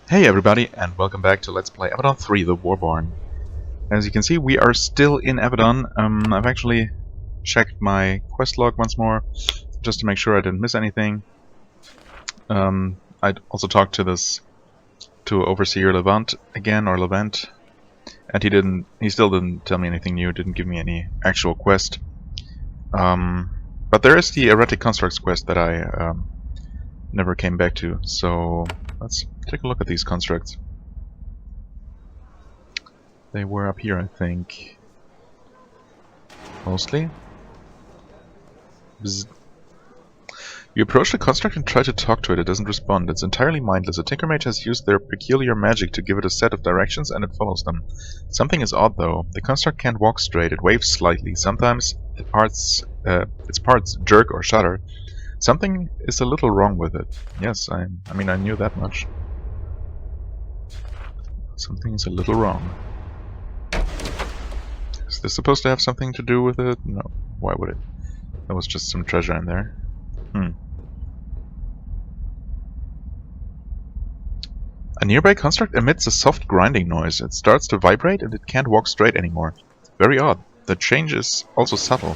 Hey everybody, and welcome back to Let's Play Avadon 3, the Warborn. As you can see, we are still in Avadon. I've actually checked my quest log once more, just to make sure I didn't miss anything. I also talked to Overseer Levant again, or Levant, and he still didn't tell me anything new, didn't give me any actual quest. But there is the Erratic Constructs quest that I never came back to, so let's take a look at these constructs. They were up here, I think. Mostly. Bzz. You approach the construct and try to talk to it. It doesn't respond. It's entirely mindless. A Tinkermage has used their peculiar magic to give it a set of directions, and it follows them. Something is odd, though. The construct can't walk straight. It waves slightly. Sometimes its parts jerk or shudder. Something is a little wrong with it. Yes, I mean, I knew that much. Something is a little wrong. Is this supposed to have something to do with it? No. Why would it? There was just some treasure in there. A nearby construct emits a soft grinding noise. It starts to vibrate and it can't walk straight anymore. Very odd. The change is also subtle.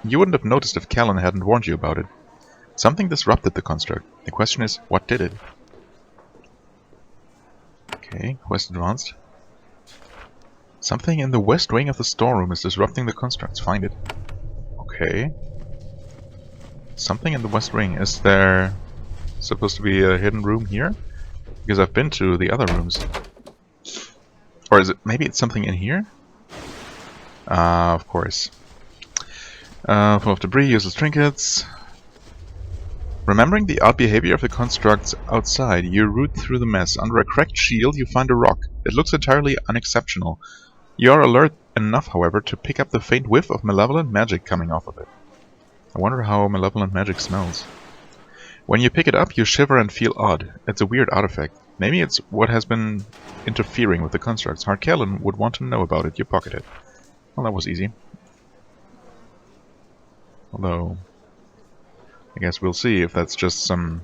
You wouldn't have noticed if Callan hadn't warned you about it. Something disrupted the construct. The question is, what did it? Okay, quest advanced. Something in the west wing of the storeroom is disrupting the constructs. Find it. Okay. Something in the west wing. Is there supposed to be a hidden room here? Because I've been to the other rooms. Or is it... maybe it's something in here? Of course. Full of debris, useless trinkets. Remembering the odd behavior of the constructs outside, you root through the mess. Under a cracked shield, you find a rock. It looks entirely unexceptional. You are alert enough, however, to pick up the faint whiff of malevolent magic coming off of it. I wonder how malevolent magic smells. When you pick it up, you shiver and feel odd. It's a weird artifact. Maybe it's what has been interfering with the constructs. Callan would want to know about it. You pocket it. Well, that was easy. Although, I guess we'll see if that's just a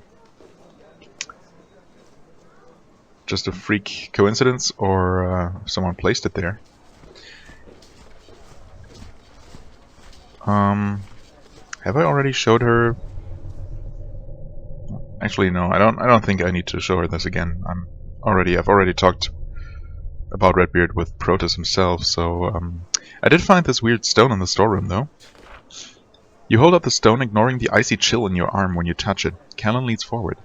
freak coincidence, or someone placed it there. Have I already showed her? Actually, no. I don't think I need to show her this again. I've already talked about Redbeard with Protus himself. So I did find this weird stone in the storeroom, though. You hold up the stone, ignoring the icy chill in your arm when you touch it. Callan leans forward,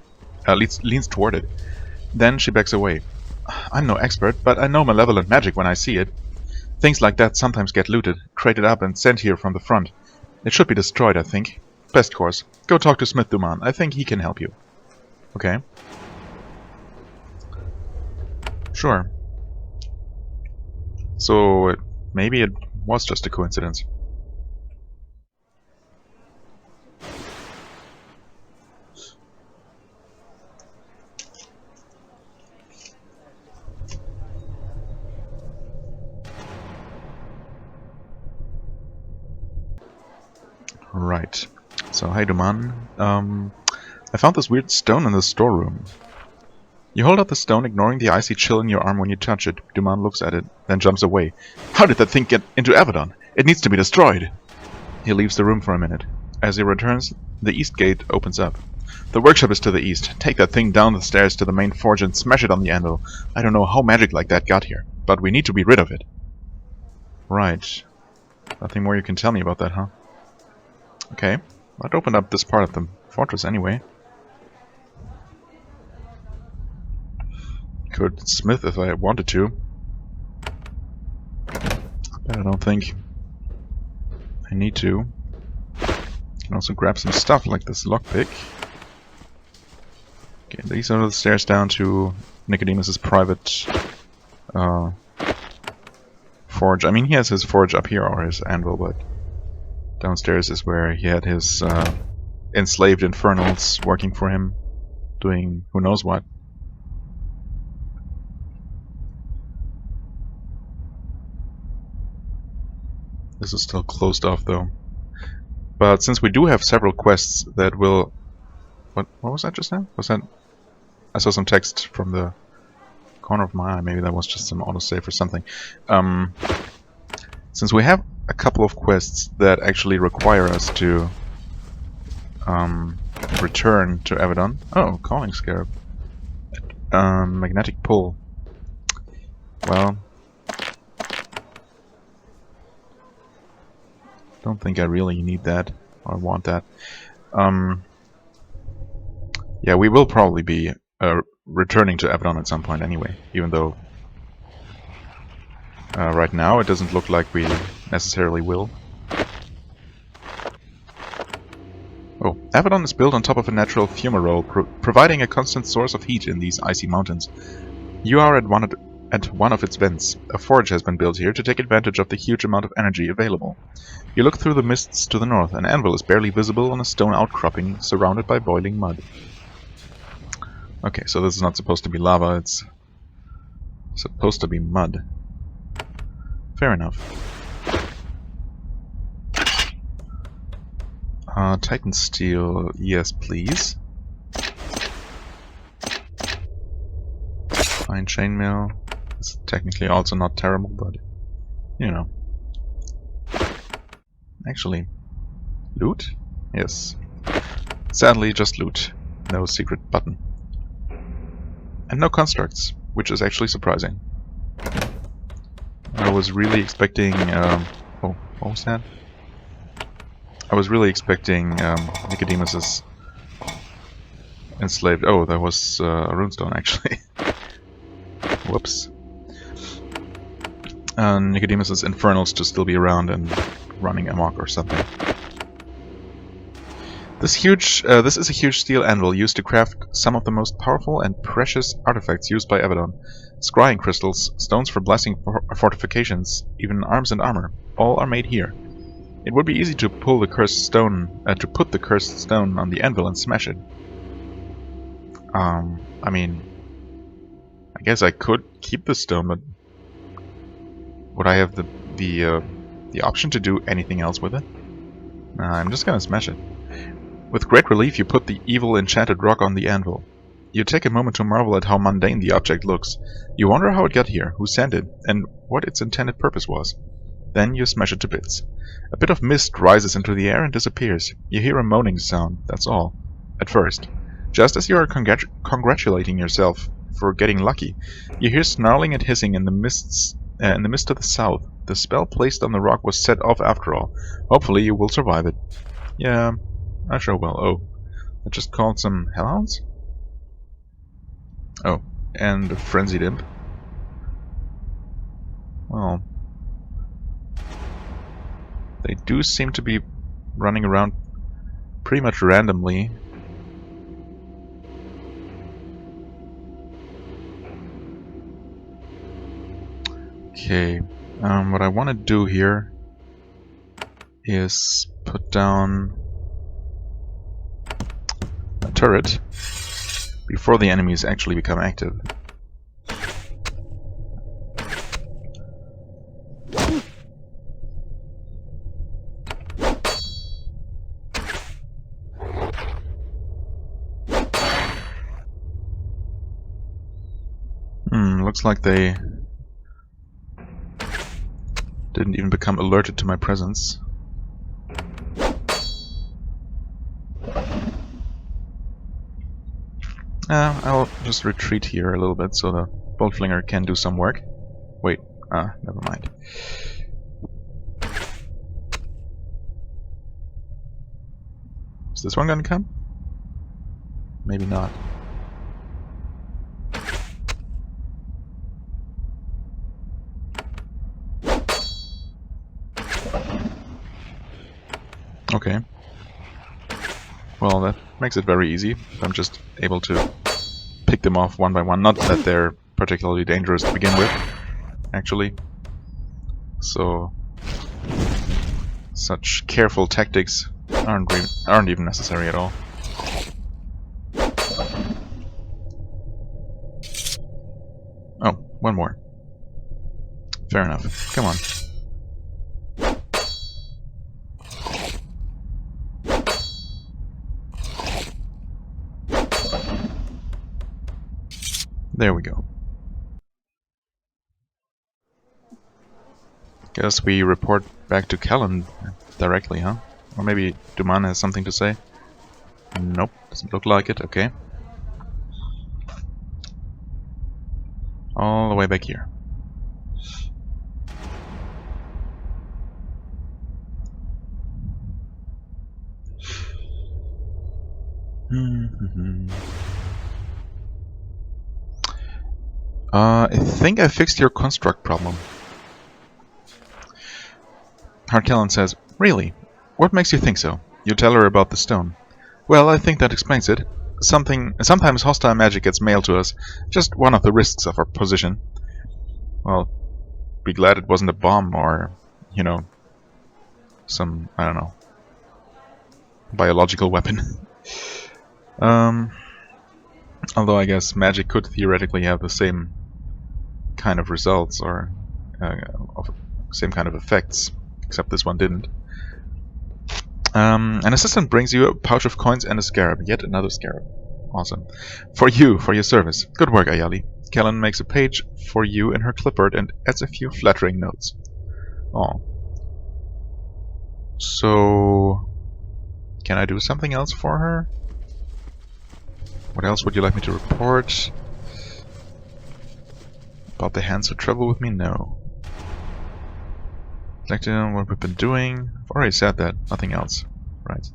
leans toward it. Then she backs away. I'm no expert, but I know malevolent magic when I see it. Things like that sometimes get looted, crated up, and sent here from the front. It should be destroyed, I think. Best course. Go talk to Smith Duman. I think he can help you. Okay. Sure. So, maybe it was just a coincidence. Right. So, hi Duman. I found this weird stone in the storeroom. You hold out the stone, ignoring the icy chill in your arm when you touch it. Duman looks at it, then jumps away. How did that thing get into Avadon? It needs to be destroyed! He leaves the room for a minute. As he returns, the east gate opens up. The workshop is to the east. Take that thing down the stairs to the main forge and smash it on the anvil. I don't know how magic like that got here, but we need to be rid of it. Right. Nothing more you can tell me about that, huh? Okay. I'd open up this part of the fortress anyway. Could smith if I wanted to. But I don't think I need to. Can also grab some stuff like this lockpick. Okay, these are the stairs down to Nicodemus's private forge. I mean, he has his forge up here, or his anvil, but downstairs is where he had his enslaved infernals working for him, doing who knows what. This is still closed off, though. But since we do have several quests that will... What was that just now? Was that... I saw some text from the Corner of my eye, maybe that was just some autosave or something. Since we have a couple of quests that actually require us to return to Avadon. Oh, Calling Scarab. Magnetic Pull. Well, don't think I really need that or want that. Yeah, we will probably be returning to Avadon at some point anyway, even though right now it doesn't look like we necessarily will. Oh, Avadon is built on top of a natural fumarole, providing a constant source of heat in these icy mountains. You are at one of its vents. A forge has been built here to take advantage of the huge amount of energy available. You look through the mists to the north. An anvil is barely visible on a stone outcropping, surrounded by boiling mud. Okay, so this is not supposed to be lava, it's supposed to be mud. Fair enough. Titan steel, yes please. Fine chainmail. It's technically also not terrible, but you know. Actually, loot? Yes. Sadly, just loot. No secret button. And no constructs, which is actually surprising. I was really expecting... oh, what was that? I was really expecting Nicodemus's enslaved... Oh, that was a runestone, actually. Whoops. Nicodemus's infernals to still be around and running amok or something. This is a huge steel anvil used to craft some of the most powerful and precious artifacts used by Avadon. Scrying crystals, stones for blessing fortifications, even arms and armor, all are made here. It would be easy to pull the cursed stone, to put the cursed stone on the anvil and smash it. I mean, I guess I could keep the stone, but would I have the option to do anything else with it? I'm just gonna smash it. With great relief, you put the evil enchanted rock on the anvil. You take a moment to marvel at how mundane the object looks. You wonder how it got here, who sent it, and what its intended purpose was. Then you smash it to bits. A bit of mist rises into the air and disappears. You hear a moaning sound, that's all. At first. Just as you are congratulating yourself for getting lucky, you hear snarling and hissing in the mist to the south. The spell placed on the rock was set off after all. Hopefully you will survive it. Yeah, I sure will. Oh, I just called some hellhounds? Oh, and a frenzied imp. Well, they do seem to be running around pretty much randomly. Okay, what I want to do here is put down a turret before the enemies actually become active. Looks like they didn't even become alerted to my presence. I'll just retreat here a little bit so the bolt flinger can do some work. Wait, never mind. Is this one gonna come? Maybe not. Okay. Well, that makes it very easy. I'm just able to pick them off one by one. Not that they're particularly dangerous to begin with, actually. So, such careful tactics aren't even necessary at all. Oh, one more. Fair enough. Come on. There we go. Guess we report back to Callan directly, huh? Or maybe Duman has something to say? Nope, doesn't look like it, okay. All the way back here. I think I fixed your construct problem. Harkellen says, really? What makes you think so? You tell her about the stone. Well, I think that explains it. Sometimes hostile magic gets mailed to us. Just one of the risks of our position. Well, be glad it wasn't a bomb or, you know, some, I don't know, biological weapon. Although I guess magic could theoretically have the same kind of results or same kind of effects, except this one didn't. An assistant brings you a pouch of coins and a scarab. Yet another scarab. Awesome. For your service. Good work, Ayali. Kellen makes a page for you in her clipboard and adds a few flattering notes. Oh. So, can I do something else for her? What else would you like me to report? About the hands who travel with me? No. Like to know what we've been doing? I've already said that. Nothing else. Right.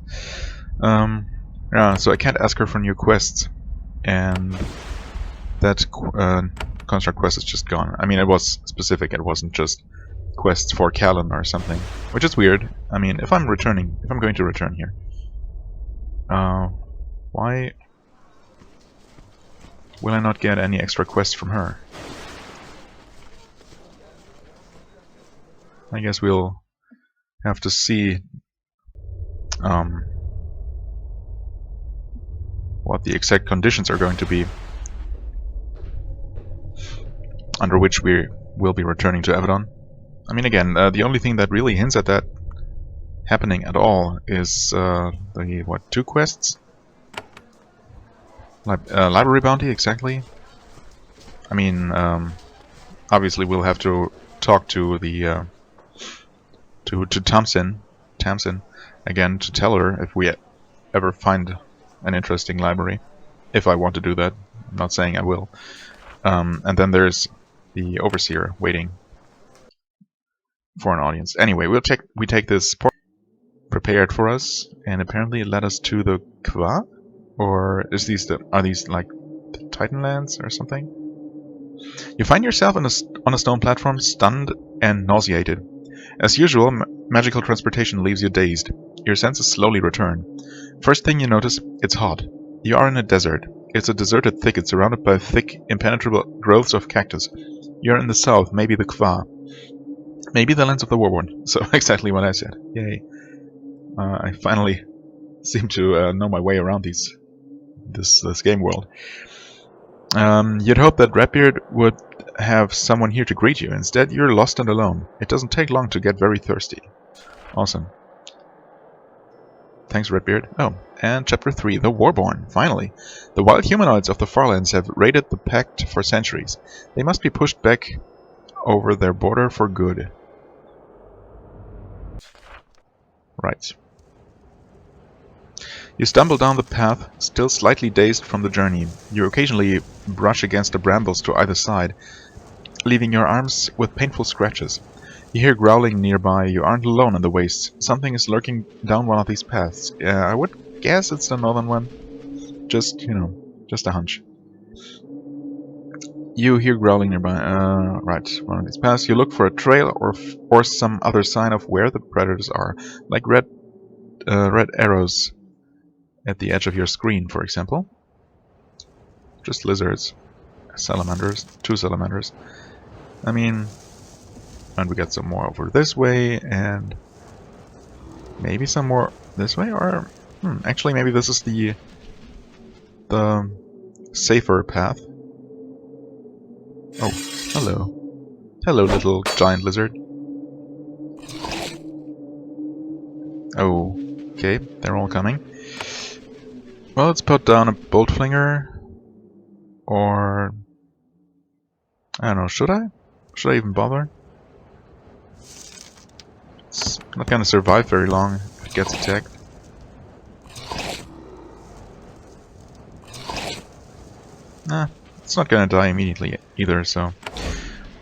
Yeah, so I can't ask her for new quests. And that construct quest is just gone. I mean, it was specific. It wasn't just quests for Callan or something. Which is weird. I mean, if I'm going to return here. Why will I not get any extra quests from her? I guess we'll have to see what the exact conditions are going to be under which we will be returning to Avadon. I mean, again, the only thing that really hints at that happening at all is the, what, 2 quests? Library bounty, exactly. I mean, obviously we'll have to talk to the to Tamsin again to tell her if we ever find an interesting library. If I want to do that, I'm not saying I will. And then there's the overseer waiting for an audience. Anyway, we take this port prepared for us, and apparently it led us to the Kwa, or are these like the Titanlands or something? You find yourself on a stone platform, stunned and nauseated. As usual, magical transportation leaves you dazed. Your senses slowly return. First thing you notice, it's hot. You are in a desert. It's a deserted thicket surrounded by thick, impenetrable growths of cactus. You're in the south, maybe the Kwa. Maybe the lands of the Warborn. So exactly what I said. Yay. I finally seem to know my way around this game world. You'd hope that Redbeard would have someone here to greet you. Instead, you're lost and alone. It doesn't take long to get very thirsty. Awesome. Thanks, Redbeard. Oh, and Chapter 3, The Warborn. Finally. The wild humanoids of the Farlands have raided the Pact for centuries. They must be pushed back over their border for good. Right. You stumble down the path, still slightly dazed from the journey. You occasionally brush against the brambles to either side, leaving your arms with painful scratches. You hear growling nearby. You aren't alone in the wastes. Something is lurking down one of these paths. I would guess it's the northern one. Just, you know, just a hunch. You hear growling nearby. Right, one of these paths. You look for a trail or some other sign of where the predators are, like red arrows at the edge of your screen, for example. Just lizards, salamanders, 2 salamanders. I mean, and we got some more over this way, and maybe some more this way, or actually maybe this is the safer path. Oh, hello. Hello, little giant lizard. Oh, okay, they're all coming. Well, let's put down a bolt flinger, or I don't know, should I? Should I even bother? Not gonna survive very long if it gets attacked. Nah, it's not gonna die immediately either, so...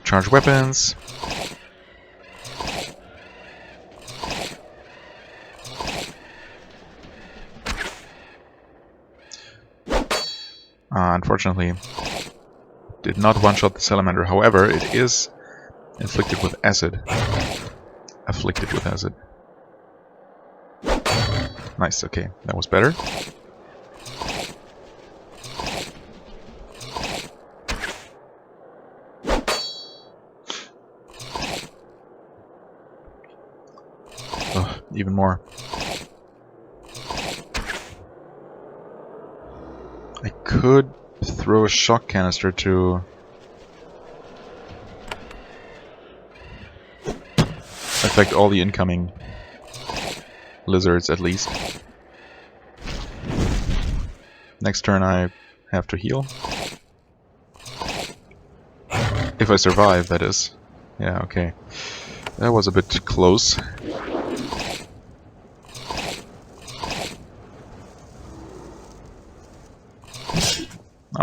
Charge weapons. Unfortunately, did not one-shot the salamander. However, it is inflicted with acid. Afflicted with acid. Nice, okay. That was better. Oh, even more. I could throw a shock canister to affect all the incoming lizards at least. Next turn I have to heal. If I survive, that is. Yeah, okay. That was a bit close.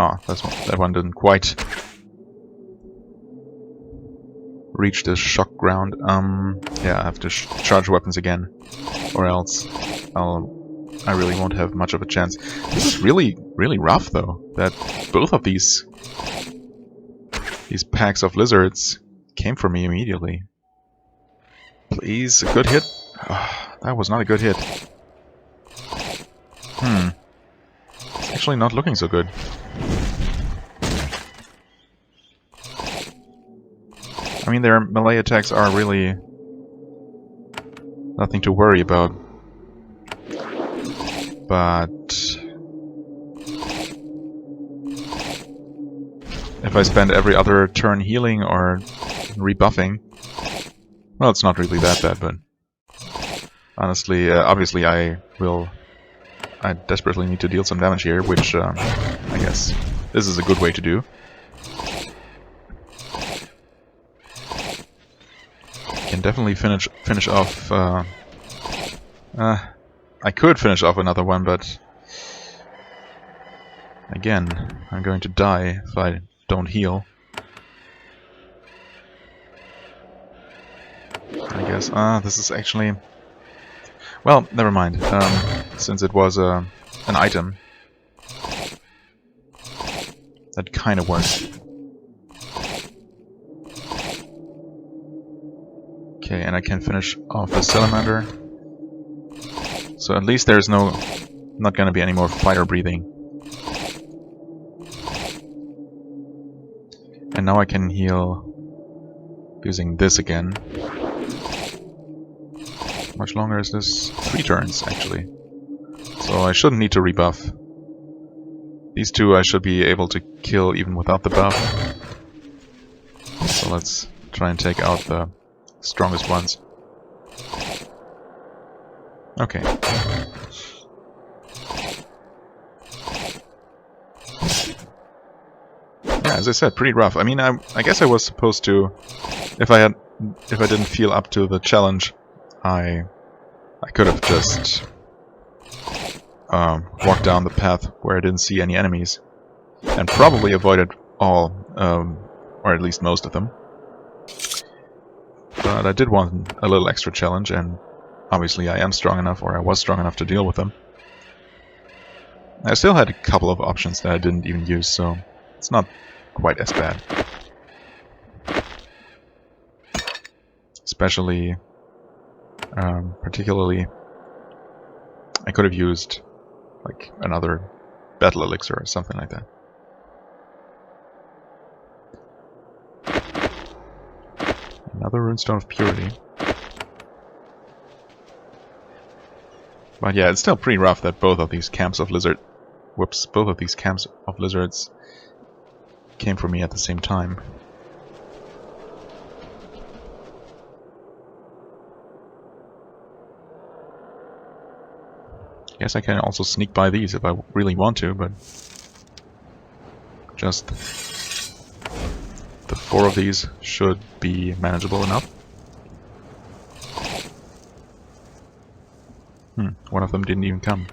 Ah, that one didn't quite reach the shock ground. Yeah, I have to charge weapons again, or else I really won't have much of a chance. This is really rough though. That both of these packs of lizards came for me immediately. Please, a good hit. Oh, that was not a good hit. It's actually not looking so good. I mean, their melee attacks are really nothing to worry about. But if I spend every other turn healing or rebuffing, well, it's not really that bad, but honestly, obviously I desperately need to deal some damage here, which I guess this is a good way to do. Can definitely finish off. I could finish off another one, but again, I'm going to die if I don't heal. I guess. This is actually. Well, never mind. Since it was an item, that kind of works. Okay, and I can finish off the salamander. So at least there's not gonna be any more fire breathing. And now I can heal using this again. How much longer is this? 3 turns, actually. So I shouldn't need to rebuff. These two I should be able to kill even without the buff. So let's try and take out the strongest ones. Okay. Yeah, as I said, pretty rough. I mean, I guess I was supposed to, if I didn't feel up to the challenge, I could have just walked down the path where I didn't see any enemies, and probably avoided all, or at least most of them. But I did want a little extra challenge, and obviously I am strong enough, or I was strong enough to deal with them. I still had a couple of options that I didn't even use, so it's not quite as bad. Especially, particularly, I could have used like another battle elixir or something like that. Another runestone of purity. But yeah, it's still pretty rough that both of these camps of lizards came for me at the same time. Guess I can also sneak by these if I really want to, but just the 4 of these should be manageable enough. One of them didn't even come.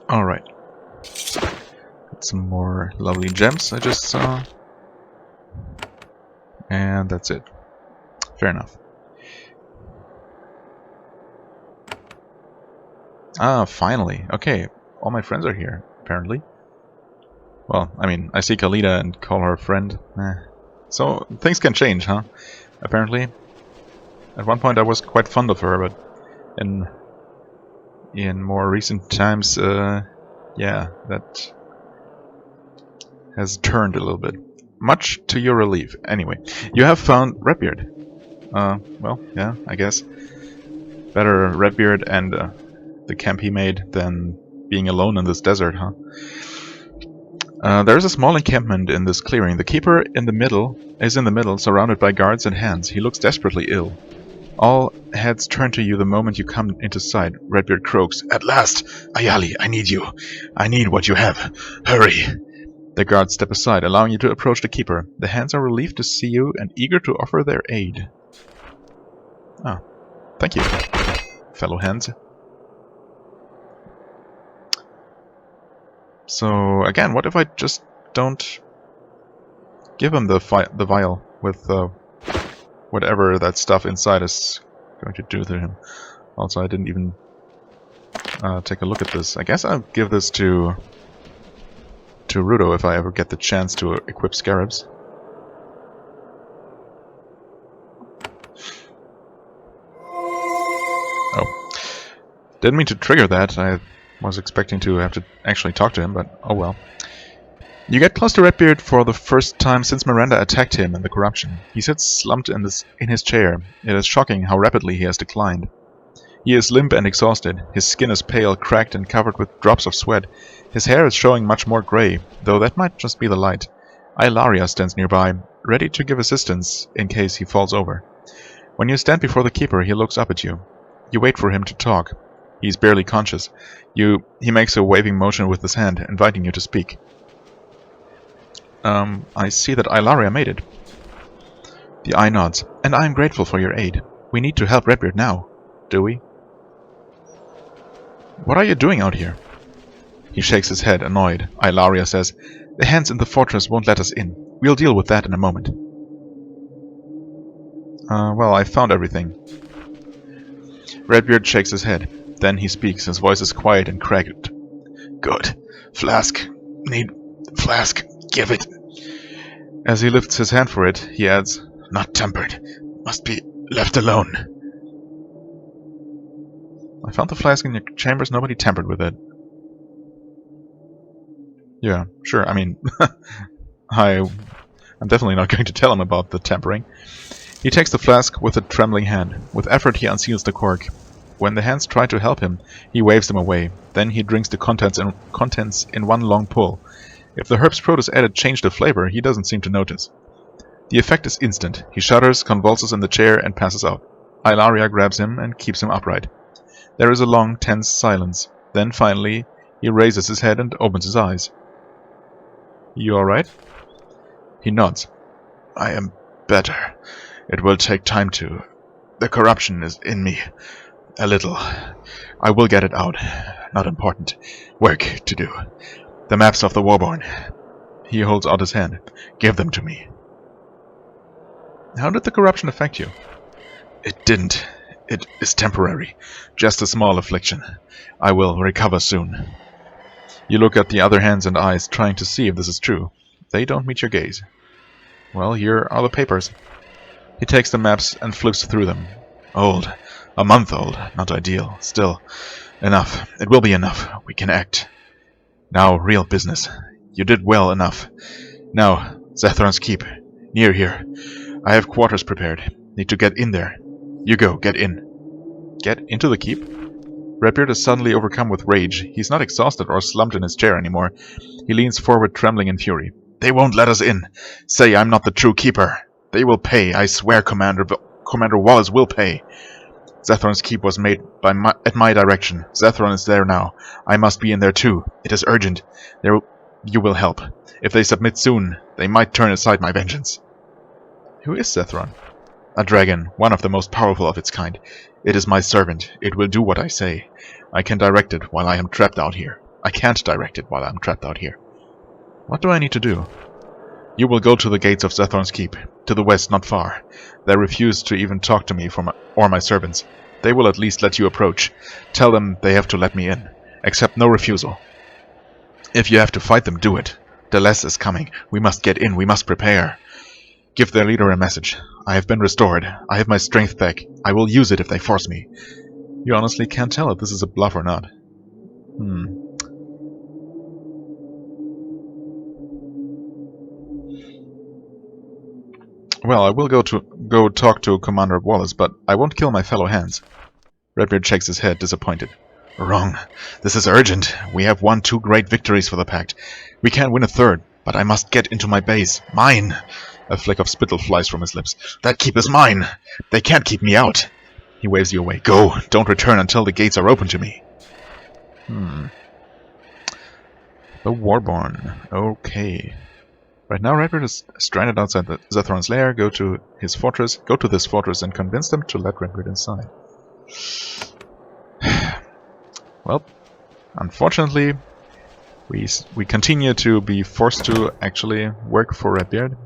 Alright. Some more lovely gems I just saw. And that's it. Fair enough. Ah, finally. Okay, all my friends are here, apparently. Well, I mean, I see Kalita and call her a friend. So, things can change, huh? Apparently. At one point I was quite fond of her, but in more recent times, yeah, that has turned a little bit. Much to your relief. Anyway, you have found Redbeard. Well, yeah, I guess. Better Redbeard and the camp he made than being alone in this desert, huh? There's a small encampment in this clearing. The keeper is in the middle, surrounded by guards and hands. He looks desperately ill. All heads turn to you the moment you come into sight. Redbeard croaks, "At last! Ayali, I need you. I need what you have. Hurry!" The guards step aside, allowing you to approach the keeper. The hands are relieved to see you and eager to offer their aid. Ah, thank you, fellow hands. So, again, what if I just don't give him the vial with whatever that stuff inside is going to do to him? Also, I didn't even take a look at this. I guess I'll give this to Rudo if I ever get the chance to equip scarabs. Oh. Didn't mean to trigger that. I was expecting to have to actually talk to him, but oh well. You get close to Redbeard for the first time since Miranda attacked him in the corruption. He sits slumped in his chair. It is shocking how rapidly he has declined. He is limp and exhausted. His skin is pale, cracked, and covered with drops of sweat. His hair is showing much more grey, though that might just be the light. Ilaria stands nearby, ready to give assistance in case he falls over. When you stand before the keeper, he looks up at you. You wait for him to talk. He is barely conscious. He makes a waving motion with his hand, inviting you to speak. I see that Ilaria made it. The eye nods. And I am grateful for your aid. We need to help Redbeard now. Do we? What are you doing out here? He shakes his head, annoyed. Ilaria says, "The hands in the fortress won't let us in. We'll deal with that in a moment." Well, I found everything. Redbeard shakes his head. Then he speaks. His voice is quiet and cracked. "Good. Flask. Need flask. Give it." As he lifts his hand for it, he adds, "Not tempered. Must be left alone." I found the flask in your chambers. Nobody tampered with it. Yeah, sure. I mean, I'm definitely not going to tell him about the tampering. He takes the flask with a trembling hand. With effort, he unseals the cork. When the hands try to help him, he waves them away. Then he drinks the contents in one long pull. If the herbs Protus added changed the flavor, he doesn't seem to notice. The effect is instant. He shudders, convulses in the chair, and passes out. Ilaria grabs him and keeps him upright. There is a long, tense silence. Then, finally, he raises his head and opens his eyes. "You alright?" He nods. "I am better. It will take time to... The corruption is in me. A little. I will get it out. Not important. Work to do. The maps of the Warborn." He holds out his hand. "Give them to me." How did the corruption affect you? It didn't. It is temporary. Just a small affliction. I will recover soon. You look at the other hands and eyes, trying to see if this is true. They don't meet your gaze. Well, here are the papers. He takes the maps and flips through them. Old. A month old. Not ideal. Still. Enough. It will be enough. We can act. Now, real business. You did well enough. Now, Zethron's Keep. Near here. I have quarters prepared. Need to get in there. You go. Get in. Get into the keep? Redbeard is suddenly overcome with rage. He's not exhausted or slumped in his chair anymore. He leans forward, trembling in fury. They won't let us in. Say I'm not the true keeper. They will pay. I swear, Commander Wallace will pay. Zethron's keep was made at my direction. Zethron is there now. I must be in there too. It is urgent. You will help. If they submit soon, they might turn aside my vengeance. Who is Zethron? A dragon, one of the most powerful of its kind. It is my servant. It will do what I say. I can direct it while I am trapped out here. I can't direct it while I'm trapped out here. What do I need to do? You will go to the gates of Zethron's keep. To the west, not far. They refuse to even talk to me or my servants. They will at least let you approach. Tell them they have to let me in. Accept no refusal. If you have to fight them, do it. The less is coming. We must get in. We must prepare. Give their leader a message. I have been restored. I have my strength back. I will use it if they force me. You honestly can't tell if this is a bluff or not. Well, I will go talk to Commander Wallace, but I won't kill my fellow hands. Redbeard shakes his head, disappointed. Wrong. This is urgent. We have won 2 great victories for the Pact. We can't win a third, but I must get into my base. Mine! A flick of spittle flies from his lips. That keep is mine! They can't keep me out! He waves you away. Go! Don't return until the gates are open to me. The Warborn. Okay. Right now, Redbeard is stranded outside the Zethron's lair. Go to this fortress and convince them to let Redbeard inside. Well, unfortunately, we continue to be forced to actually work for Redbeard.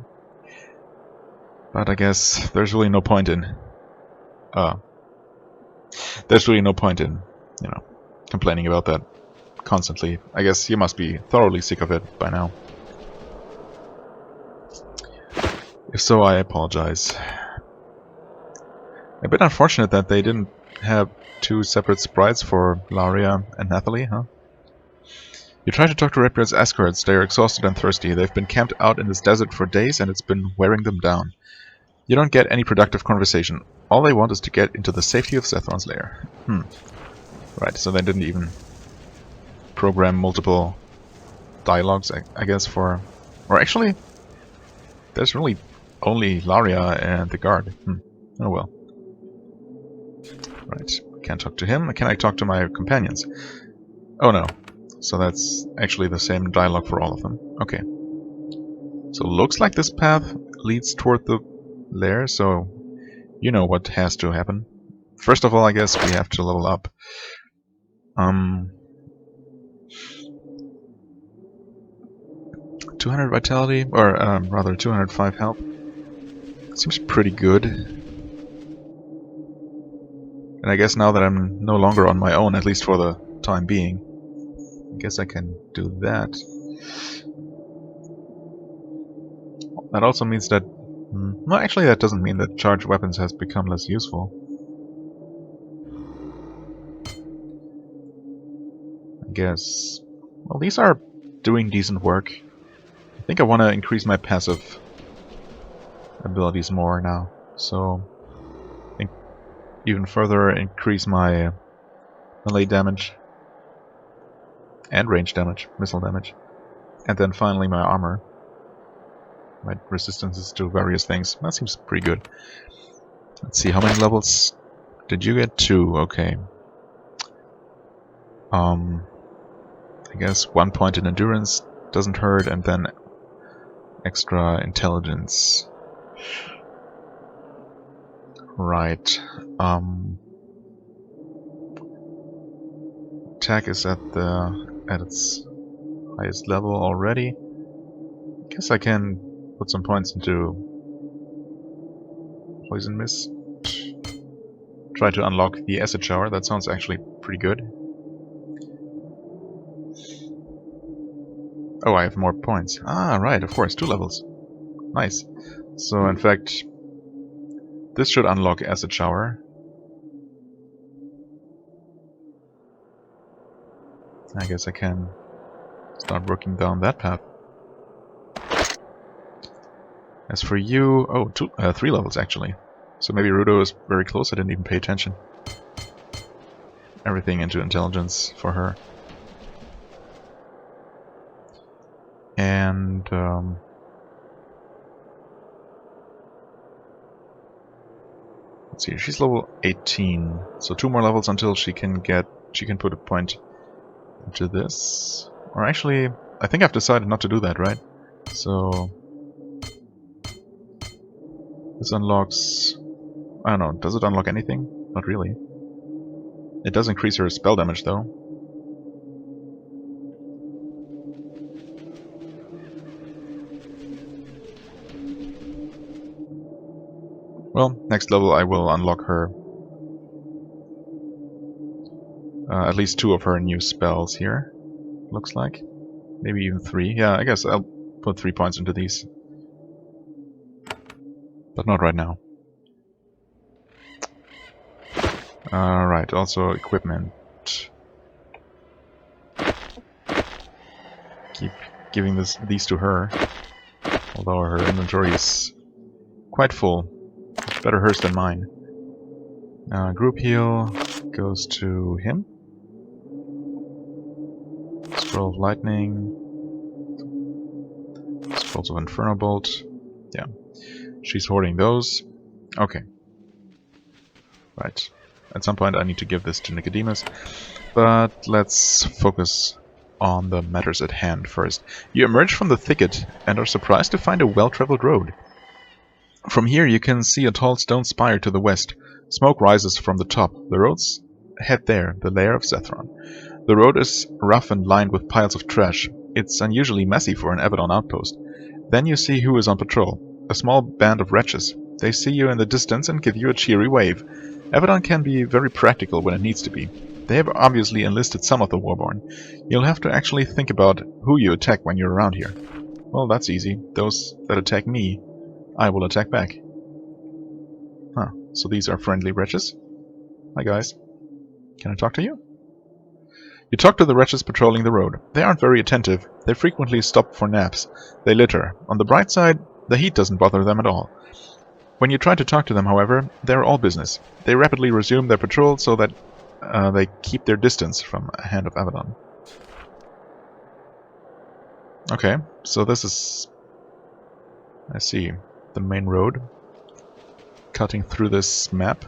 But I guess there's really no point in complaining about that constantly. I guess you must be thoroughly sick of it by now. If so, I apologize. A bit unfortunate that they didn't have 2 separate sprites for Laria and Nathalie, huh? You try to talk to Redbeard's escorts. They are exhausted and thirsty. They've been camped out in this desert for days and it's been wearing them down. You don't get any productive conversation. All they want is to get into the safety of Zethron's lair. Right, so they didn't even program multiple dialogues, I guess, for... Or actually, there's really only Laria and the guard. Oh well. Right, can't talk to him. Can I talk to my companions? Oh no. So that's actually the same dialogue for all of them. Okay. So looks like this path leads toward the lair, so you know what has to happen. First of all, I guess we have to level up. 200 vitality, or rather 205 health. Seems pretty good. And I guess now that I'm no longer on my own, at least for the time being, I guess I can do that. That also means that... well, actually that doesn't mean that charged weapons has become less useful. I guess... well, these are doing decent work. I think I want to increase my passive abilities more now. So... even further increase my melee damage. And range damage, missile damage. And then finally my armor. My resistances to various things. That seems pretty good. Let's see, how many levels did you get? 2, okay. I guess 1 point in endurance doesn't hurt, and then extra intelligence. Right. Attack is at its highest level already. Guess I can put some points into Poison Mist. Try to unlock the Acid Shower. That sounds actually pretty good. Oh, I have more points. Ah, right, of course, 2 levels. Nice. So, in fact, this should unlock Acid Shower. I guess I can start working down that path. As for you... oh, 3 levels actually. So maybe Rudo is very close, I didn't even pay attention. everything into intelligence for her. And let's see, she's level 18, so 2 more levels until she can put a point into this. Or actually, I think I've decided not to do that, right? So this unlocks, I don't know, does it unlock anything? Not really. It does increase her spell damage though. Well, next level I will unlock her. At least 2 of her new spells here, looks like. Maybe even 3. Yeah, I guess I'll put 3 points into these. But not right now. Right, also equipment. Keep giving these to her. Although her inventory is quite full. Better hers than mine. Group heal goes to him. Scroll of Lightning. Scrolls of Inferno Bolt. Yeah. She's hoarding those. Okay. Right. At some point I need to give this to Nicodemus. But let's focus on the matters at hand first. You emerge from the thicket and are surprised to find a well-traveled road. From here you can see a tall stone spire to the west. Smoke rises from the top. The roads head there, the lair of Zethron. The road is rough and lined with piles of trash. It's unusually messy for an Avadon outpost. Then you see who is on patrol. A small band of wretches. They see you in the distance and give you a cheery wave. Avadon can be very practical when it needs to be. They have obviously enlisted some of the Warborn. You'll have to actually think about who you attack when you're around here. Well, that's easy. Those that attack me, I will attack back. Huh, so these are friendly wretches? Hi guys. Can I talk to you? You talk to the wretches patrolling the road. They aren't very attentive. They frequently stop for naps. They litter. On the bright side, the heat doesn't bother them at all. When you try to talk to them, however, they're all business. They rapidly resume their patrol so that they keep their distance from Hand of Avadon. Okay, so this is, I see, the main road. Cutting through this map.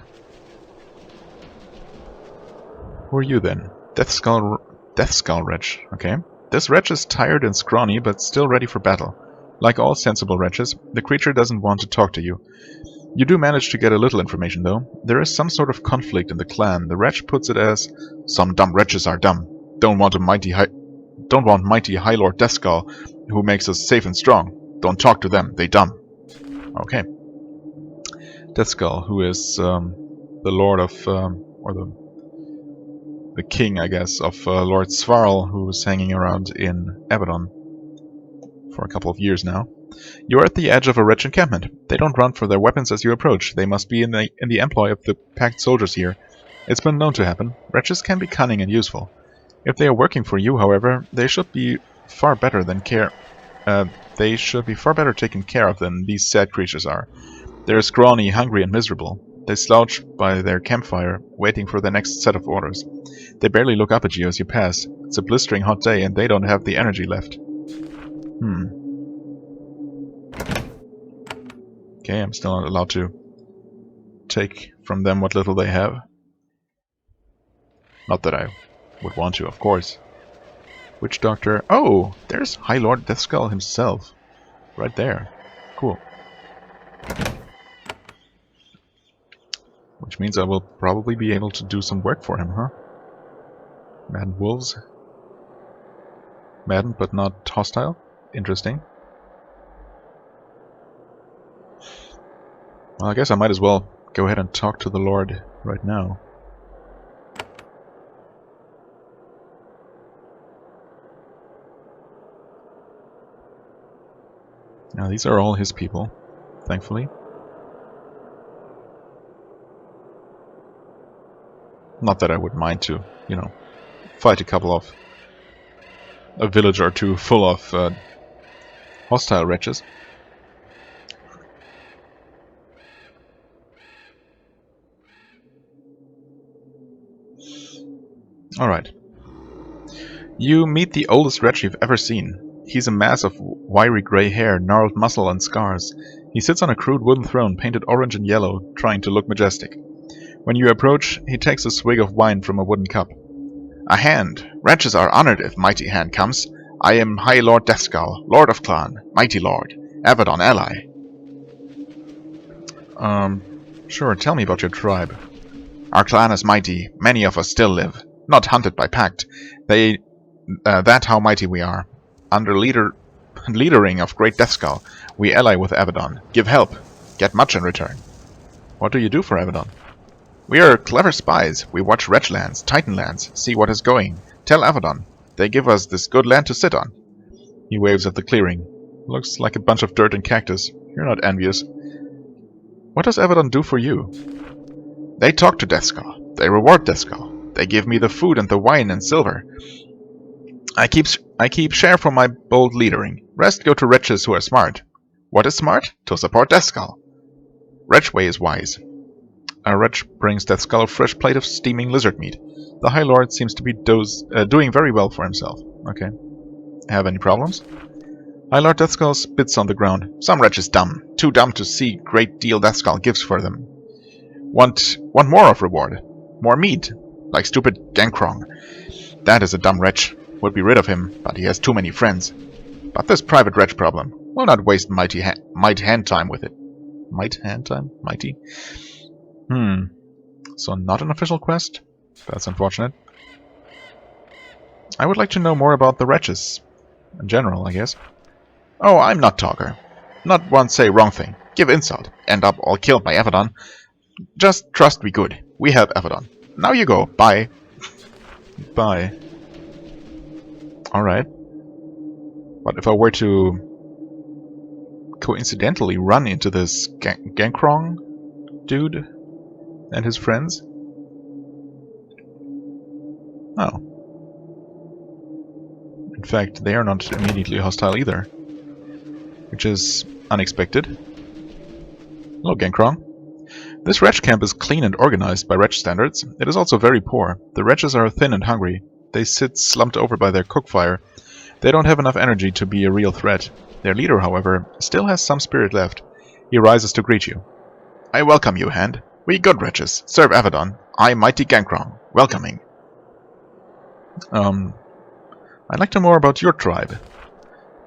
Who are you then? Death Skull Wretch. Okay. This wretch is tired and scrawny, but still ready for battle. Like all sensible wretches, the creature doesn't want to talk to you. You do manage to get a little information, though. There is some sort of conflict in the clan. The wretch puts it as, "Some dumb wretches are dumb. Don't want mighty High Lord Deathskull, who makes us safe and strong. Don't talk to them. They dumb." Okay. Deathskull, who is the lord of, or the king, I guess, of Lord Svarl, who's hanging around in Avadon for a couple of years now. You are at the edge of a wretch encampment. They don't run for their weapons as you approach. They must be in the employ of the packed soldiers here. It's been known to happen. Wretches can be cunning and useful. If they are working for you, however, they should be far better taken care of than these sad creatures are. They're scrawny, hungry, and miserable. They slouch by their campfire, waiting for the next set of orders. They barely look up at you as you pass. It's a blistering hot day, and they don't have the energy left. Okay, I'm still not allowed to take from them what little they have. Not that I would want to, of course. Witch Doctor. Oh, there's High Lord Deathskull himself. Right there. Cool. Which means I will probably be able to do some work for him, huh? Maddened wolves. Maddened but not hostile. Interesting. Well, I guess I might as well go ahead and talk to the Lord right now. Now, these are all his people, thankfully. Not that I would mind to, you know, fight a village or two full of hostile wretches. Alright. You meet the oldest wretch you've ever seen. He's a mass of wiry grey hair, gnarled muscle, and scars. He sits on a crude wooden throne painted orange and yellow, trying to look majestic. When you approach, he takes a swig of wine from a wooden cup. A hand. Wretches are honored if mighty hand comes. I am High Lord Deathskull, Lord of Clan, Mighty Lord, Avadon ally. Sure, tell me about your tribe. Our clan is mighty, many of us still live, not hunted by pact. That how mighty we are. Under leadering of Great Deathskull, we ally with Avadon, give help, get much in return. What do you do for Avadon? We are clever spies. We watch Wretchlands, Titanlands, see what is going. Tell Avadon. They give us this good land to sit on. He waves at the clearing. Looks like a bunch of dirt and cactus. You're not envious. What does Avadon do for you? They talk to Deathskull. They reward Deathskull. They give me the food and the wine and silver. I keep share for my bold leadering. Rest go to wretches who are smart. What is smart? To support Deathskull. Wretchway is wise. A wretch brings Deathskull a fresh plate of steaming lizard meat. The High Lord seems to be doing very well for himself. Okay. Have any problems? High Lord Deathskull spits on the ground. Some wretch is dumb. Too dumb to see great deal Deathskull gives for them. Want more of reward. More meat. Like stupid Gankrong. That is a dumb wretch. Would be rid of him, but he has too many friends. But this private wretch problem. Will not waste might hand time with it. Might hand time? Mighty? So not an official quest? That's unfortunate. I would like to know more about the wretches. In general, I guess. Oh, I'm not talker. Not one say wrong thing. Give insult. End up all killed by Avadon. Just trust we good. We help Avadon. Now you go. Bye. Bye. Alright. But if I were to coincidentally run into this Gankrong dude and his friends? Oh. In fact, they are not immediately hostile either. Which is unexpected. Hello, Gankrong. This wretch camp is clean and organized by wretch standards. It is also very poor. The wretches are thin and hungry. They sit slumped over by their cook fire. They don't have enough energy to be a real threat. Their leader, however, still has some spirit left. He rises to greet you. I welcome you, Hand. We good wretches. Serve Avadon. I, Mighty Gankrong. Welcoming. I'd like to know more about your tribe.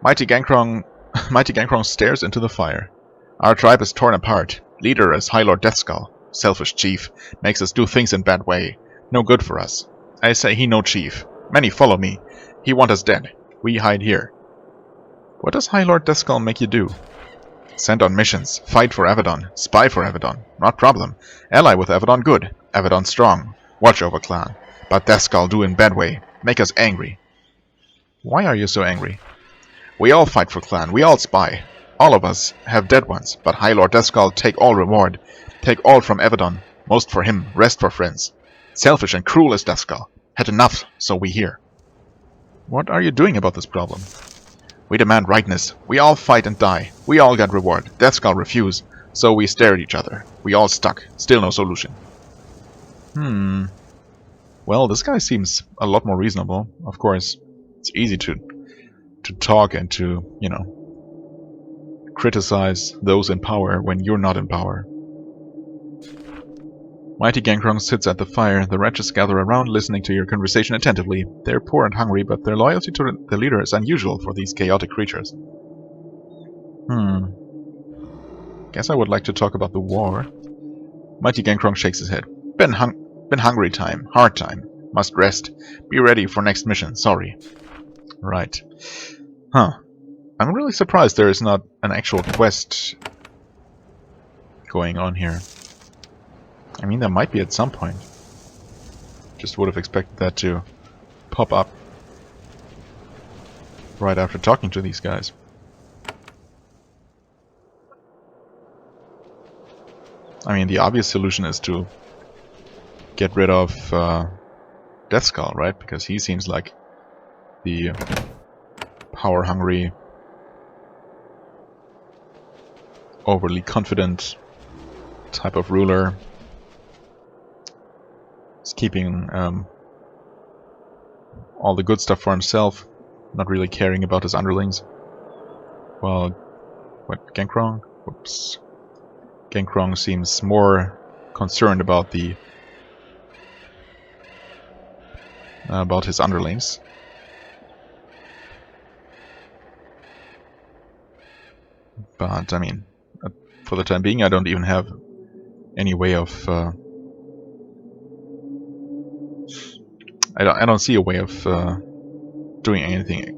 Mighty Gankrong stares into the fire. Our tribe is torn apart. Leader is High Lord Deathskull. Selfish chief. Makes us do things in bad way. No good for us. I say he no chief. Many follow me. He want us dead. We hide here. What does High Lord Deathskull make you do? Send on missions. Fight for Avadon. Spy for Avadon. Not problem. Ally with Avadon good. Avadon strong. Watch over clan. But Deathskull do in bad way. Make us angry. Why are you so angry? We all fight for clan. We all spy. All of us have dead ones. But High Lord Deathskull take all reward. Take all from Avadon. Most for him. Rest for friends. Selfish and cruel is Deathskull. Had enough, so we hear. What are you doing about this problem? We demand rightness. We all fight and die. We all get reward. Deathskull refuse. So we stare at each other. We all stuck. Still no solution. Well, this guy seems a lot more reasonable. Of course, it's easy to talk and to, criticize those in power when you're not in power. Mighty Gankrong sits at the fire. The wretches gather around, listening to your conversation attentively. They're poor and hungry, but their loyalty to the leader is unusual for these chaotic creatures. Guess I would like to talk about the war. Mighty Gankrong shakes his head. Been hungry time. Hard time. Must rest. Be ready for next mission. Sorry. Right. I'm really surprised there is not an actual quest going on here. I mean, there might be at some point. Just would have expected that to pop up right after talking to these guys. I mean, the obvious solution is to get rid of Deathskull, right? Because he seems like the power-hungry, overly confident type of ruler. He's keeping all the good stuff for himself, not really caring about his underlings. Well, what, Genkrong? Whoops. Genkrong seems more concerned about the about his underlings. But I mean, for the time being, I don't even have any way of. I don't see a way of doing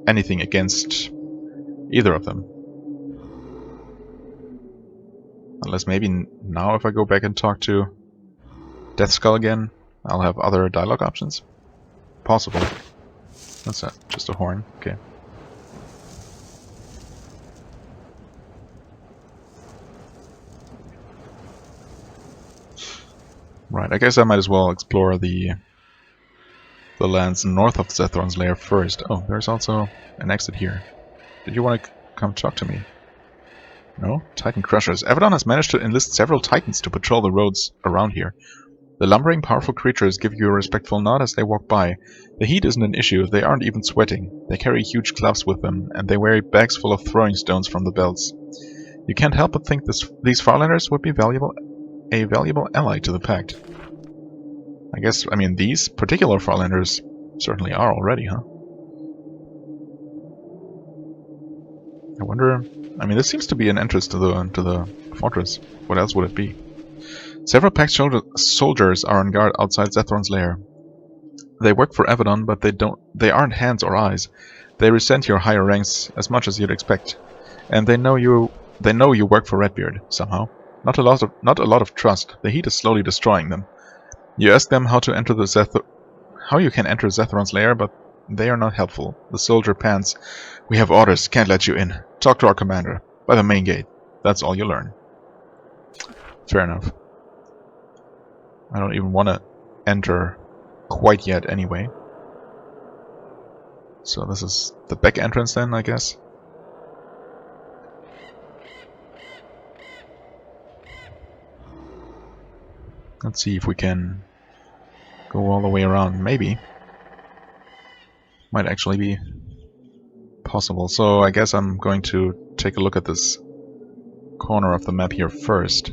anything against either of them. Unless maybe now, if I go back and talk to Deathskull again, I'll have other dialogue options. Possible. What's that? Just a horn. Okay. Right. I guess I might as well explore the lands north of Zethron's lair first. Oh, there's also an exit here. Did you want to come talk to me? No? Titan Crushers. Avadon has managed to enlist several Titans to patrol the roads around here. The lumbering, powerful creatures give you a respectful nod as they walk by. The heat isn't an issue, they aren't even sweating. They carry huge clubs with them, and they wear bags full of throwing stones from the belts. You can't help but think these Farlanders would be a valuable ally to the Pact. I guess, I mean, these particular Farlanders certainly are already, huh? I wonder... I mean, this seems to be an entrance to the fortress. What else would it be? Several Pact soldiers are on guard outside Zethron's lair. They work for Avadon, but they aren't hands or eyes. They resent your higher ranks as much as you'd expect. And they know you work for Redbeard, somehow. Not a lot of trust. The heat is slowly destroying them. You ask them how you can enter Zethron's lair, but they are not helpful. The soldier pants. We have orders, can't let you in. Talk to our commander. By the main gate. That's all you learn. Fair enough. I don't even want to enter quite yet anyway. So this is the back entrance then, I guess. Let's see if we can go all the way around. Maybe. Might actually be possible. So I guess I'm going to take a look at this corner of the map here first.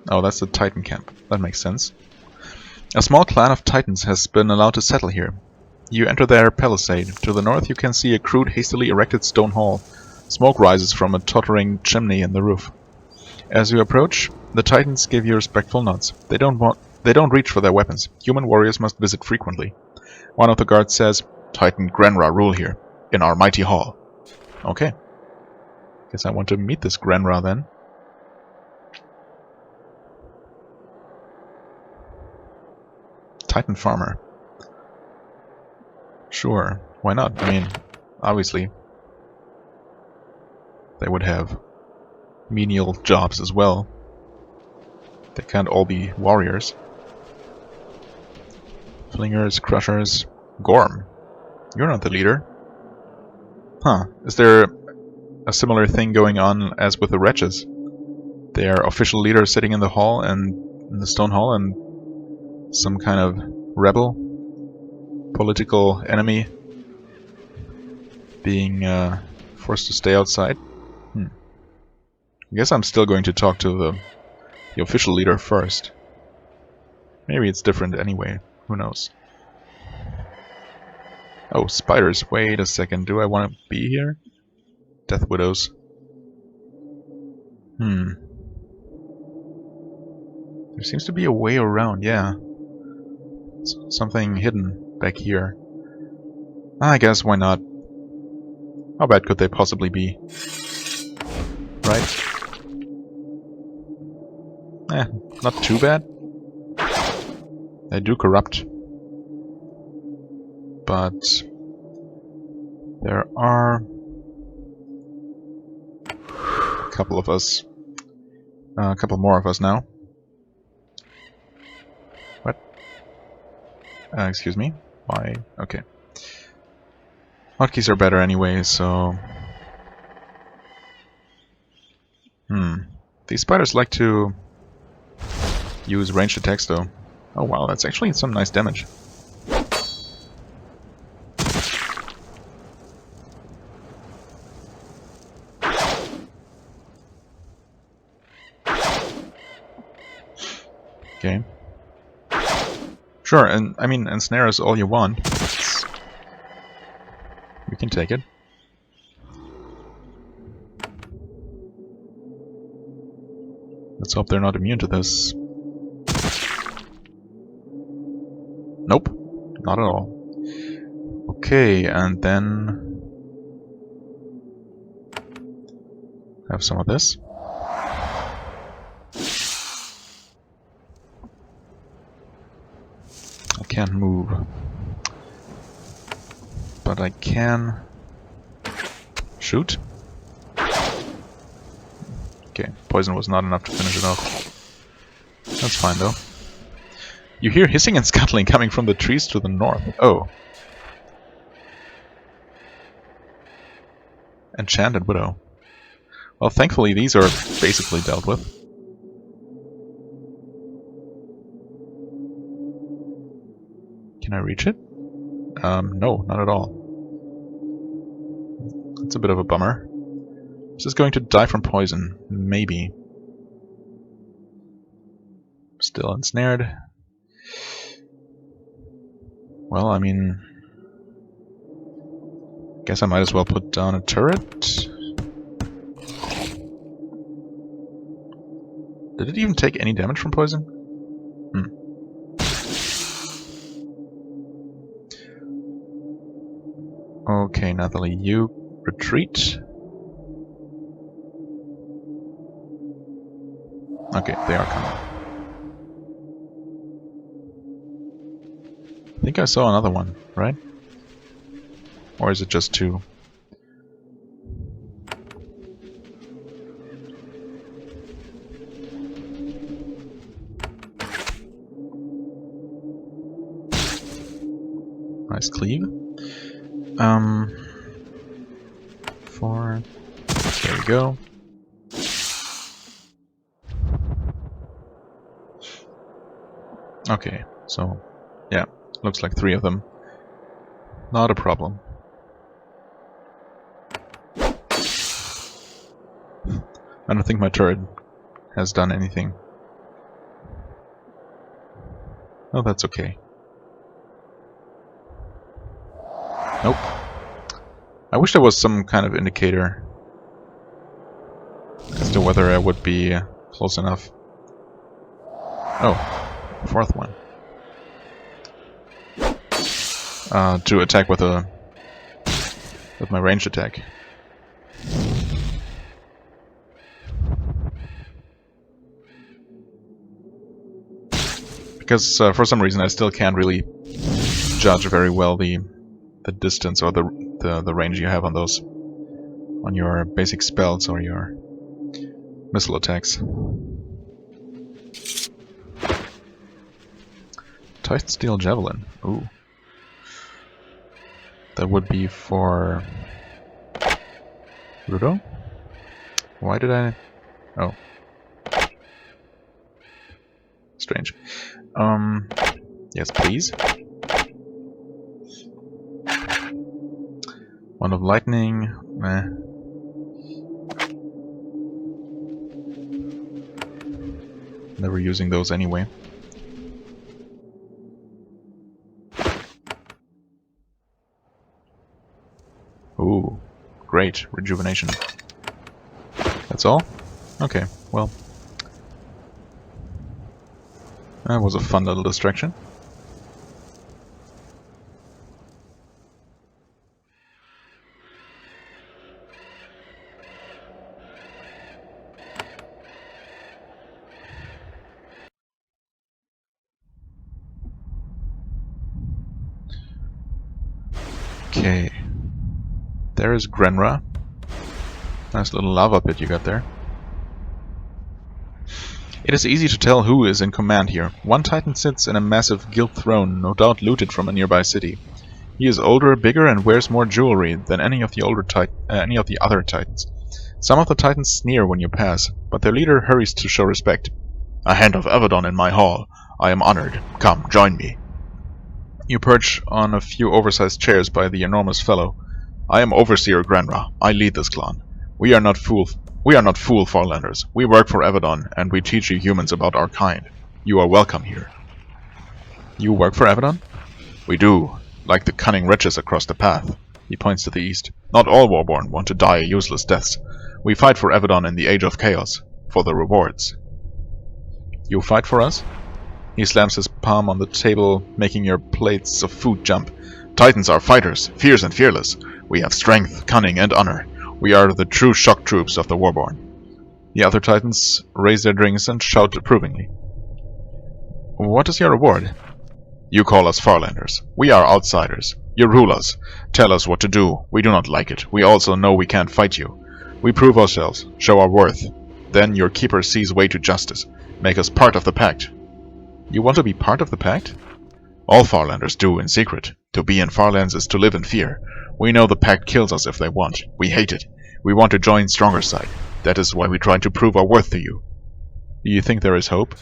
Oh, that's the Titan camp. That makes sense. A small clan of Titans has been allowed to settle here. You enter their palisade. To the north you can see a crude, hastily erected stone hall. Smoke rises from a tottering chimney in the roof. As you approach, the Titans give you respectful nods. They don't reach for their weapons. Human warriors must visit frequently. One of the guards says, Titan Grenra rule here, in our mighty hall. Okay. Guess I want to meet this Grenra then. Titan farmer. Sure, why not? I mean, obviously, they would have menial jobs as well. They can't all be warriors. Flingers, Crushers, Gorm. You're not the leader. Huh, is there a similar thing going on as with the Wretches? Their official leader sitting in the hall and in the stone hall, and some kind of rebel, political enemy being forced to stay outside. I guess I'm still going to talk to the official leader first. Maybe it's different anyway. Who knows? Oh, spiders. Wait a second. Do I want to be here? Death Widows. There seems to be a way around, yeah. Something hidden back here. I guess why not? How bad could they possibly be? Right? Not too bad. They do corrupt. But there are a couple of us. A couple more of us now. What? Excuse me? Why? Okay. Hotkeys are better anyway, so... These spiders like to use ranged attacks though. Oh wow, that's actually some nice damage. Okay. Sure, and I mean, ensnare is all you want. We can take it. Let's hope they're not immune to this. Nope, not at all. Okay, and then have some of this. I can't move, but I can shoot. Okay, poison was not enough to finish it off. That's fine though. You hear hissing and scuttling coming from the trees to the north. Oh. Enchanted Widow. Well, thankfully these are basically dealt with. Can I reach it? No, not at all. That's a bit of a bummer. Is this going to die from poison? Maybe. Still ensnared. Well, I mean... guess I might as well put down a turret. Did it even take any damage from poison? Okay, Nathalie, you retreat. Okay, they are coming. I think I saw another one, right? Or is it just two? Nice cleave. 4. There we go. Okay, so yeah, looks like 3 of them. Not a problem. I don't think my turret has done anything. Oh, that's okay. Nope. I wish there was some kind of indicator as to whether I would be close enough. Oh, 4th one. To attack with my ranged attack. Because for some reason I still can't really judge very well the distance or the range you have on those, on your basic spells or your missile attacks. Titan Steel Javelin. Ooh. That would be for Rudo? Why did I... oh. Strange. Yes, please. One of lightning. Meh. Never using those anyway. Ooh, great rejuvenation. That's all? Okay, well. That was a fun little distraction. Okay. There is Grenra. Nice little lava pit you got there. It is easy to tell who is in command here. One Titan sits in a massive gilt throne, no doubt looted from a nearby city. He is older, bigger, and wears more jewelry than any of the other Titans. Some of the Titans sneer when you pass, but their leader hurries to show respect. A Hand of Avadon in my hall. I am honored. Come, join me. You perch on a few oversized chairs by the enormous fellow. I am Overseer Granra. I lead this clan. We are not fool Farlanders. We work for Avadon, and we teach you humans about our kind. You are welcome here. You work for Avadon? We do, like the cunning wretches across the path. He points to the east. Not all Warborn want to die useless deaths. We fight for Avadon in the Age of Chaos, for the rewards. You fight for us? He slams his palm on the table, making your plates of food jump. Titans are fighters, fierce and fearless. We have strength, cunning, and honor. We are the true shock troops of the Warborn. The other Titans raise their drinks and shout approvingly. What is your reward? You call us Farlanders. We are outsiders. You rule us. Tell us what to do. We do not like it. We also know we can't fight you. We prove ourselves, show our worth. Then your keeper sees way to justice. Make us part of the pact. You want to be part of the pact? All Farlanders do, in secret. To be in Farlands is to live in fear. We know the pact kills us if they want. We hate it. We want to join stronger side. That is why we try to prove our worth to you. Do you think there is hope?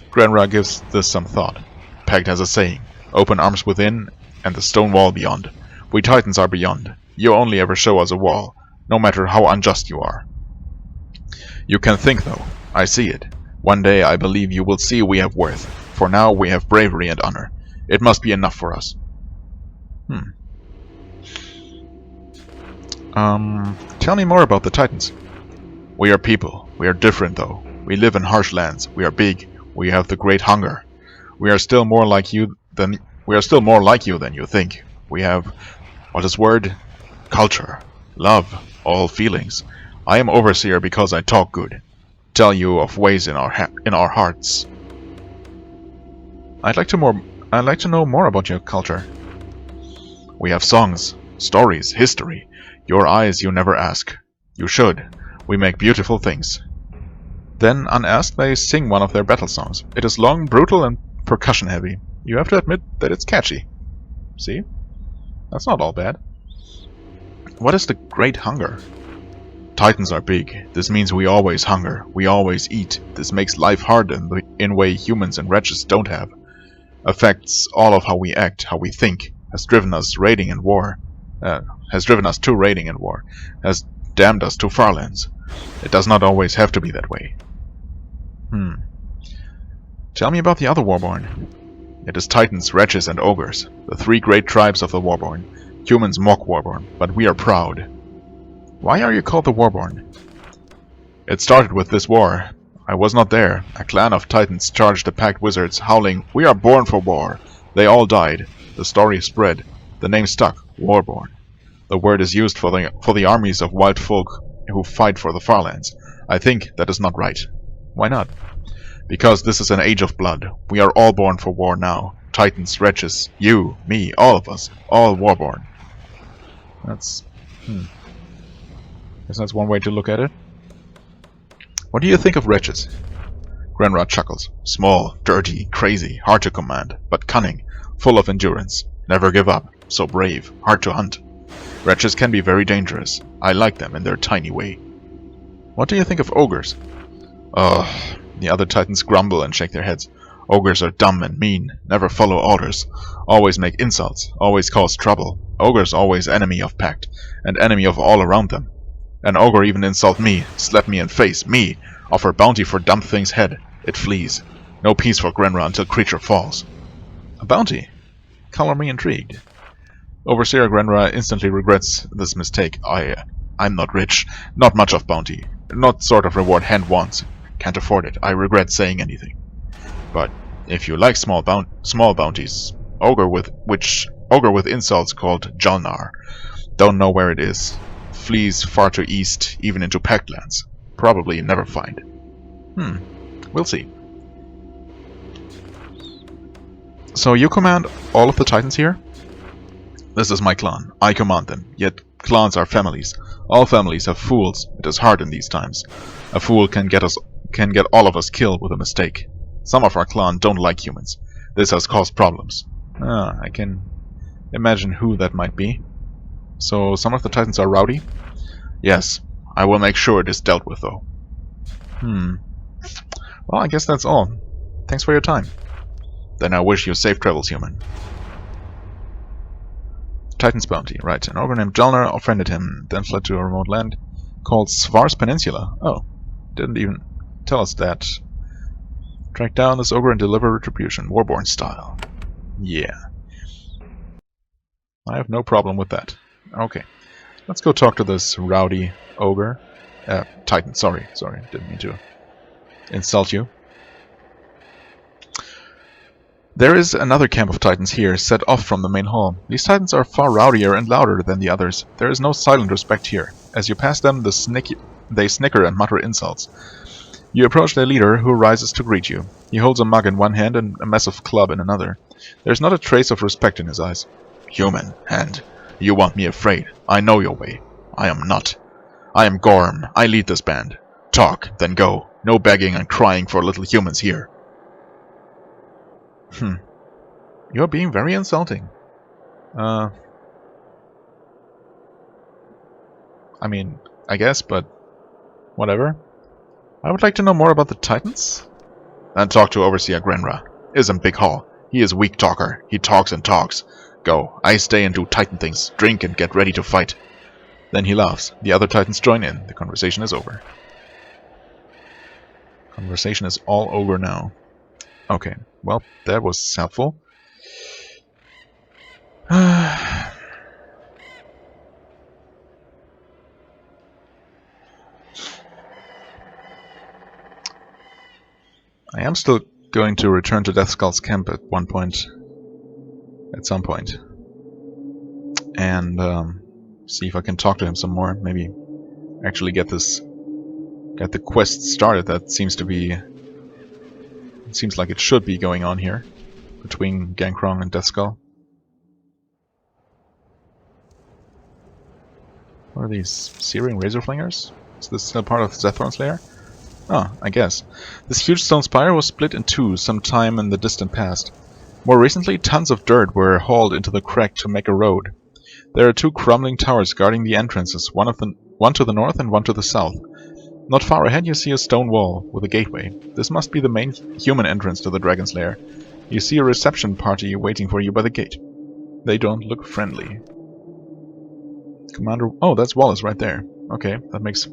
Granra gives this some thought. Pact has a saying, open arms within and the stone wall beyond. We Titans are beyond. You only ever show us a wall, no matter how unjust you are. You can think though. I see it. One day I believe you will see we have worth. For now we have bravery and honor. It must be enough for us. Tell me more about the Titans. We are people. We are different though. We live in harsh lands. We are big. We have the great hunger. We are still more like you than you think. We have what is word? Culture, love, all feelings. I am overseer because I talk good. Tell you of ways in our hearts. I'd like to know more about your culture. We have songs, stories, history. Your eyes you never ask. You should. We make beautiful things. Then, unasked, they sing one of their battle songs. It is long, brutal, and percussion heavy. You have to admit that it's catchy. See? That's not all bad. What is the great hunger? Titans are big. This means we always hunger. We always eat. This makes life hard in way humans and wretches don't have. Affects all of how we act, how we think. Has driven us to raiding and war. Has damned us to Farlands. It does not always have to be that way. Tell me about the other Warborn. It is Titans, wretches, and ogres. The three great tribes of the Warborn. Humans mock Warborn, but we are proud. Why are you called the Warborn? It started with this war. I was not there. A clan of Titans charged the packed wizards, howling, "We are born for war!" They all died. The story spread. The name stuck, Warborn. The word is used for the armies of wild folk who fight for the Farlands. I think that is not right. Why not? Because this is an age of blood. We are all born for war now. Titans, wretches, you, me, all of us. All Warborn. That's... guess that's one way to look at it. What do you think of wretches? Granrod chuckles. Small, dirty, crazy, hard to command, but cunning, full of endurance. Never give up, so brave, hard to hunt. Wretches can be very dangerous. I like them in their tiny way. What do you think of ogres? The other Titans grumble and shake their heads. Ogres are dumb and mean, never follow orders, always make insults, always cause trouble. Ogres always enemy of pact, and enemy of all around them. An ogre even insult me, slap me in face, me, offer bounty for dumb thing's head. It flees. No peace for Grenra until creature falls. A bounty? Color me intrigued. Overseer Grenra instantly regrets this mistake. I'm not rich, not much of bounty, not sort of reward Hand wants. Can't afford it. I regret saying anything. But if you like small bounties, ogre with insults called Jalnar. Don't know where it is. Flees far to east, even into packed lands. Probably never find. We'll see. So you command all of the Titans here? This is my clan. I command them. Yet clans are families. All families have fools. It is hard in these times. A fool can get all of us killed with a mistake. Some of our clan don't like humans. This has caused problems. I can imagine who that might be. So some of the Titans are rowdy? Yes. I will make sure it is dealt with, though. Well, I guess that's all. Thanks for your time. Then I wish you safe travels, human. Titan's bounty. Right. An ogre named Jalnar offended him, then fled to a remote land called Svar's Peninsula. Oh. Didn't even tell us that. Track down this ogre and deliver retribution, Warborn style. Yeah. I have no problem with that. Okay. Let's go talk to this rowdy ogre. Titan, sorry, didn't mean to insult you. There is another camp of Titans here, set off from the main hall. These Titans are far rowdier and louder than the others. There is no silent respect here. As you pass them, they snicker and mutter insults. You approach their leader, who rises to greet you. He holds a mug in one hand and a massive club in another. There is not a trace of respect in his eyes. Human, Hand, you want me afraid. I know your way. I am not. I am Gorm. I lead this band. Talk, then go. No begging and crying for little humans here. You're being very insulting. I mean, I guess, but whatever. I would like to know more about the Titans. Then talk to Overseer Grenra. Isn't Big Hall. He is weak talker. He talks and talks. Go. I stay and do Titan things. Drink and get ready to fight. Then he laughs. The other Titans join in. The conversation is over. Conversation is all over now. Okay. Well, that was helpful. I am still going to return to Deathskull's camp at some point. And see if I can talk to him some more. Maybe actually get the quest started. That seems like it should be going on here between Gankrong and Deathskull. What are these? Searing Razor Flingers? Is this still part of Zethron's lair? Oh, I guess. This huge stone spire was split in two sometime in the distant past. More recently, tons of dirt were hauled into the crack to make a road. There are two crumbling towers guarding the entrances, one to the north and one to the south. Not far ahead you see a stone wall with a gateway. This must be the main human entrance to the dragon's lair. You see a reception party waiting for you by the gate. They don't look friendly. Commander... Oh, that's Wallace right there. Okay, that makes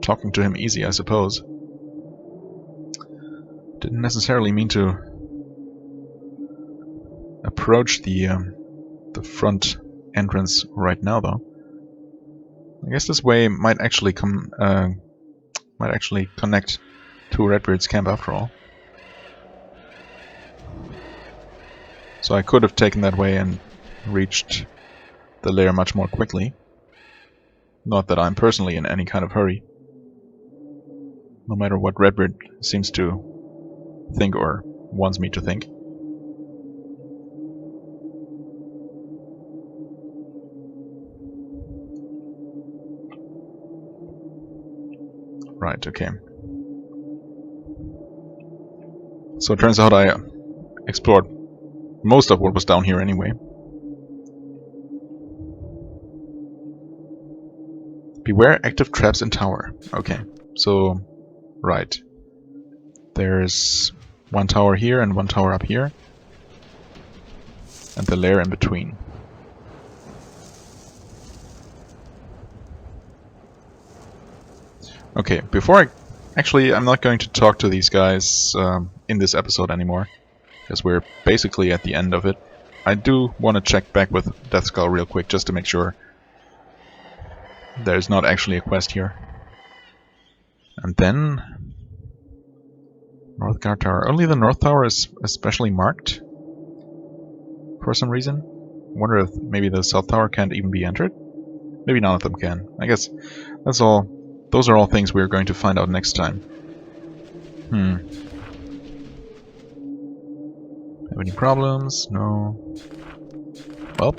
talking to him easy, I suppose. Didn't necessarily mean to approach the front entrance right now, though. I guess this way might actually connect to Redbeard's camp after all. So I could have taken that way and reached the lair much more quickly. Not that I'm personally in any kind of hurry. No matter what Redbeard seems to think or wants me to think. Right, okay. So it turns out I explored most of what was down here anyway. Beware active traps in tower. Okay, so... Right. There's one tower here and one tower up here. And the lair in between. Okay, before I... Actually, I'm not going to talk to these guys in this episode anymore. Because we're basically at the end of it. I do want to check back with Deathskull real quick, just to make sure there's not actually a quest here. And then... North Guard Tower. Only the North Tower is especially marked. For some reason. I wonder if maybe the South Tower can't even be entered? Maybe none of them can. I guess that's all. Those are all things we're going to find out next time. Have any problems? No. Well.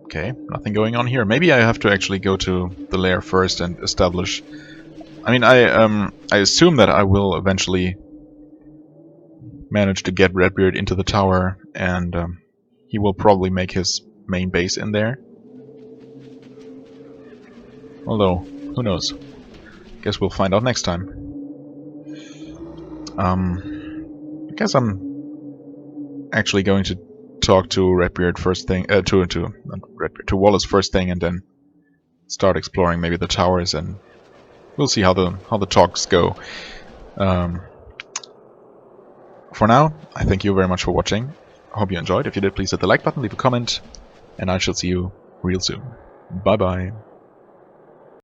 Okay, nothing going on here. Maybe I have to actually go to the lair first and establish... I mean, I assume that I will eventually manage to get Redbeard into the tower, and he will probably make his main base in there. Although, Who knows? Guess we'll find out next time. I guess I'm actually going to talk to Redbeard first thing, to Wallace first thing, and then start exploring maybe the towers, and we'll see how the talks go. For now, I thank you very much for watching. I hope you enjoyed. If you did, please hit the like button, leave a comment, and I shall see you real soon. Bye bye.